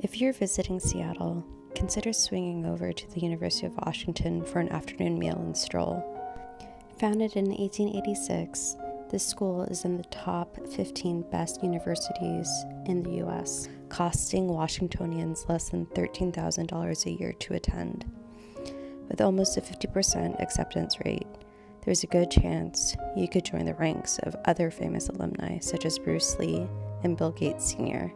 If you're visiting Seattle, consider swinging over to the University of Washington for an afternoon meal and stroll. Founded in 1886, this school is in the top 15 best universities in the U.S., costing Washingtonians less than $13,000 a year to attend. With almost a 50% acceptance rate, there's a good chance you could join the ranks of other famous alumni such as Bruce Lee and Bill Gates Sr.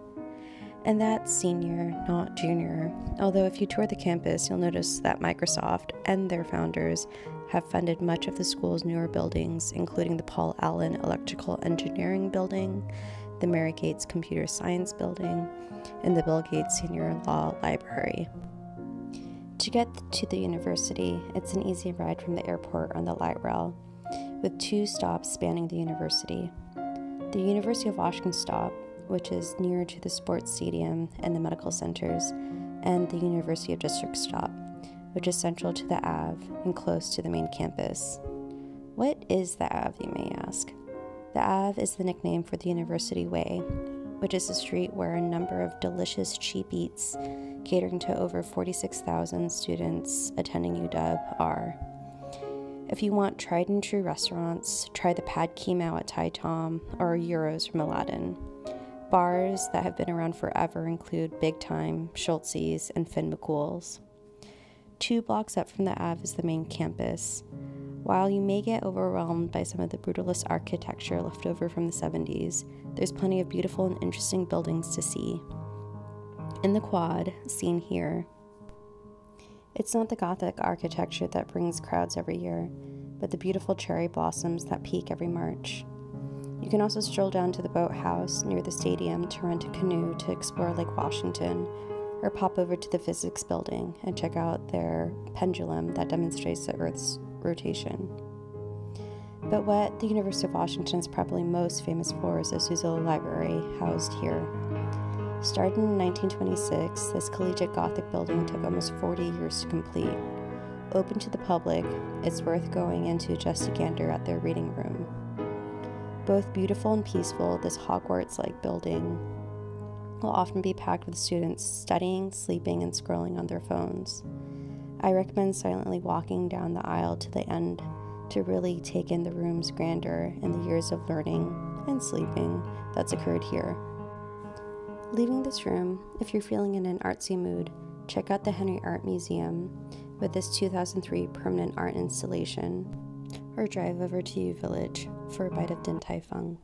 And that's senior, not junior, although if you tour the campus, you'll notice that Microsoft and their founders have funded much of the school's newer buildings, including the Paul Allen Electrical Engineering Building, the Mary Gates Computer Science Building, and the Bill Gates Senior Law Library. To get to the university, it's an easy ride from the airport on the light rail, with 2 stops spanning the university. The University of Washington stop, which is near to the sports stadium and the medical centers, and the University of District stop, which is central to the Ave and close to the main campus. What is the Ave, you may ask? The Ave is the nickname for the University Way, which is a street where a number of delicious cheap eats catering to over 46,000 students attending UW are. If you want tried and true restaurants, try the Pad Kee Mao at Tai Tom or Euros from Aladdin. Bars that have been around forever include Big Time, Schultz's, and Finn McCool's. 2 blocks up from the Ave is the main campus. While you may get overwhelmed by some of the brutalist architecture left over from the 70s, there's plenty of beautiful and interesting buildings to see. In the quad, seen here, it's not the Gothic architecture that brings crowds every year, but the beautiful cherry blossoms that peak every March. You can also stroll down to the boathouse near the stadium to rent a canoe to explore Lake Washington, or pop over to the physics building and check out their pendulum that demonstrates the Earth's rotation. But what the University of Washington is probably most famous for is the Suzzillo Library, housed here. Started in 1926, this collegiate Gothic building took almost 40 years to complete. Open to the public, it's worth going into just a gander at their reading room. Both beautiful and peaceful, this Hogwarts-like building will often be packed with students studying, sleeping, and scrolling on their phones. I recommend silently walking down the aisle to the end to really take in the room's grandeur and the years of learning and sleeping that's occurred here. Leaving this room, if you're feeling in an artsy mood, check out the Henry Art Museum with this 2003 permanent art installation, or drive over to U Village for a bite of Din Tai Fung.